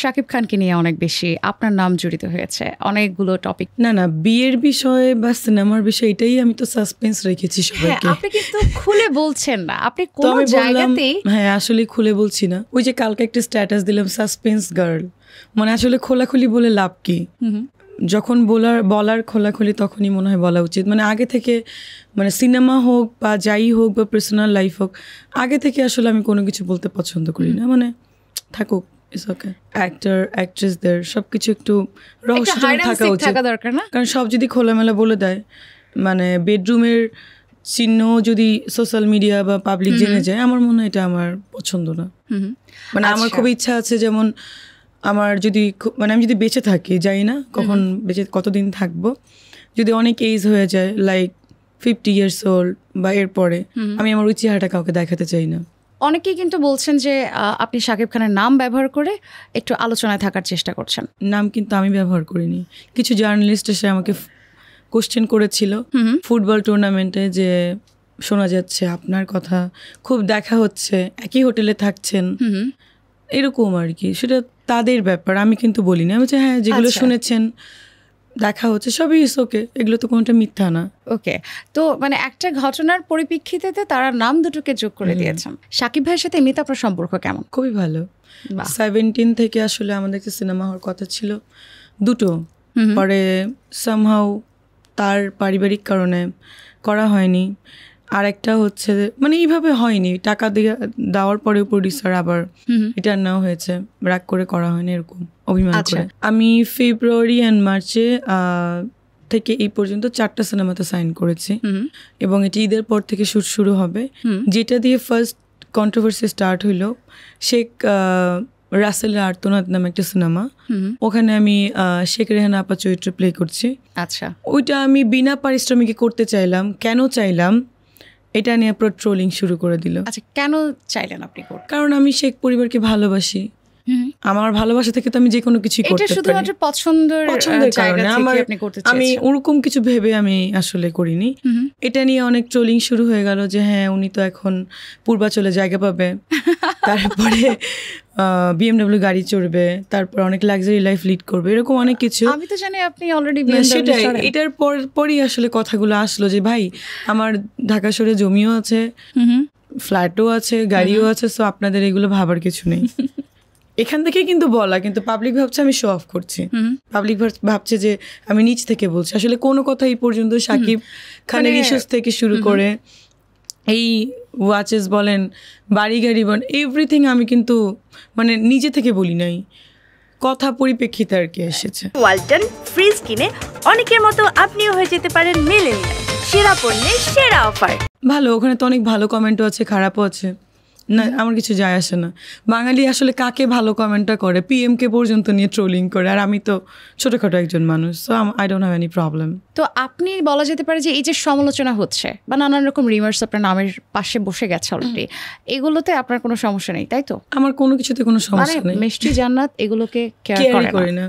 শাকিব খানকে নিয়ে অনেক বেশি আপনার নাম জড়িত হয়েছে অনেকগুলো টপিক। না বিয়ের বিষয়ে বা সিনেমার বিষয়ে এটাই আমি তো সাসপেন্স রেখেছি সবাইকে। আপনি কিন্তু খুলে বলছেন না, আপনি কোন জায়গাতেই। হ্যাঁ আসলে খুলে বলছি না। ওই যে কালকে একটা স্ট্যাটাস দিলাম সাসপেন্স গার্ল, মানে আসলে খোলাখুলি বলে লাভ কি? যখন বলার খোলাখুলি তখনই মনে হয় বলা উচিত। মানে আগে থেকে, মানে সিনেমা হোক বা যাই হোক বা পার্সোনাল লাইফ হোক, আগে থেকে আসলে আমি কোনো কিছু বলতে পছন্দ করি না। মানে থাকুক, ইটস ওকে। অ্যাক্টর অ্যাক্ট্রেসদের সবকিছু একটু রহস্যজনক থাকা উচিত, দরকার না? কারণ সব যদি খোলামেলা বলে দেয়, মানে বেডরুমের চিহ্ন যদি সোশ্যাল মিডিয়া বা পাবলিক জেনে যায়, আমার মনে হয় এটা আমার পছন্দ না। মানে আমার খুব ইচ্ছা আছে, যেমন আমার যদি মানে আমি যদি বেঁচে থাকি, জানি না কখন বেঁচে কতদিন থাকবো, যদি অনেক এজ হয়ে যায় লাইক 50 years old বা এরপরে, আমি আমার ওই চেহারাটা কাউকে দেখাতে চাই না। অনেকেই কিন্তু বলছেন যে আপনি শাকিব খানের নাম ব্যবহার করে একটু আলোচনায় থাকার চেষ্টা করছেন। নাম কিন্তু আমি ব্যবহার করিনি। কিছু জার্নালিস্ট এসে আমাকে কোশ্চেন করেছিল ফুটবল টুর্নামেন্টে, যে শোনা যাচ্ছে আপনার কথা খুব দেখা হচ্ছে, একই হোটেলে থাকছেন, এরকম আর কি। সেটা তাদের ব্যাপার, আমি কিন্তু বলিনি। আমি হ্যাঁ যেগুলো শুনেছেন দেখা হচ্ছে সবই ওকে, এগুলো তো কোনোটা মিথ্যা না। ওকে, তো মানে একটা ঘটনার পরিপ্রেক্ষিতে তারা নাম দুটোকে যোগ করে দিয়েছেন। শাকিব ভাইয়ের সাথে এমনিতে আপনার সম্পর্ক কেমন? খুবই ভালো। 17 থেকে আসলে আমাদের একটা সিনেমা হওয়ার কথা ছিল, দুটো, পরে সামহাউ তার পারিবারিক কারণে করা হয়নি। আর একটা হচ্ছে মানে এইভাবে হয়নি, টাকা দেওয়ার পরেও প্রডিউসার আবার রিটার্ন নেওয়া হয়েছে, রাগ করে করা হয়নি, এরকম অভিমান করে। আমি ফেব্রুয়ারি অ্যান্ড মার্চে থেকে এই পর্যন্ত 4টা সিনেমাতে সাইন করেছি, এবং এটি ঈদের পর থেকে শুট শুরু হবে। যেটা দিয়ে ফার্স্ট কন্ট্রোভার্সি স্টার্ট হইলো, শেখ রাসেলের আর্তনাদ নামে একটা সিনেমা, ওখানে আমি শেখ রেহানা আপা চরিত্র প্লে করছি। আচ্ছা, ওইটা আমি বিনা পারিশ্রমিকে করতে চাইলাম। কেন চাইলাম এটা নিয়ে পুরো ট্রোলিং শুরু করে দিল। আচ্ছা, কেন চাইলেন আপনি? কারণ আমি শেখ পরিবারকে ভালোবাসি, আমার ভালোবাসা থেকে তো আমি যে কোনো কিছুই করতে পারি। এটা শুধুমাত্র পছন্দের কারণে আপনি করতে চাইছেন? আমি ওরকম কিছু ভেবে আমি আসলে করিনি। এটা নিয়ে অনেক ট্রোলিং শুরু হয়ে গেল যে হ্যাঁ উনি তো এখন পূর্বাচলে জায়গা পাবে, তারপরে BMW গাড়ি চড়বে, তারপর অনেক লাক্সারি লাইফ লিড করবে, এরকম অনেক কিছু। আমি তো জানি আপনি অলরেডি সেটাই, এটার পরই আসলে কথাগুলো আসলো যে ভাই আমার ঢাকা শহরে জমিও আছে, ফ্ল্যাটও আছে, গাড়িও আছে, সো আপনাদের এগুলো ভাবার কিছু নেই। এখান থেকে কিন্তু বলা, কিন্তু পাবলিক ভাবছে আমি শো অফ করছি, পাবলিক ভাবছে যে আমি নিচ থেকে বলছি। আসলে কোনো কথা এই পর্যন্ত শাকিব খানের ইস্যুস থেকে শুরু করে এই ওয়াচেস বলেন, বাড়ি গাড়ি বলেন, এভরিথিং আমি কিন্তু মানে নিজে থেকে বলি নাই, কথা পরিপ্রেক্ষিতে আর কি এসেছে। ওয়ালটন ফ্রিজ কিনে অনেকের মতো আপনিও হয়ে যেতে পারেন মিলেনিয়াল, সেরা পণ্যের সেরা অফার। ভালো, ওখানে তো অনেক ভালো কমেন্টও আছে, খারাপও আছে, না আমার কিছু যায় আসে না। বাঙালি আসলে কাকে ভালো কমেন্টটা করে, PM-কে পর্যন্ত নিয়ে ট্রোলিং করে, আর আমি তো ছোটখাটো একজন মানুষ, so I don't have any problem. তো আপনি বলা যেতে পারে যে এই যে সমালোচনা হচ্ছে বা নানান রকম রিমার্স আপনার নামের পাশে বসে গেছে অলরেডি, এগুলোতে আপনার কোনো সমস্যা নেই, তাই তো? আমার কোনো কিছুতে কোনো সমস্যা নেই, মিষ্টি জান্নাত এগুলোকে কেয়ার করে না।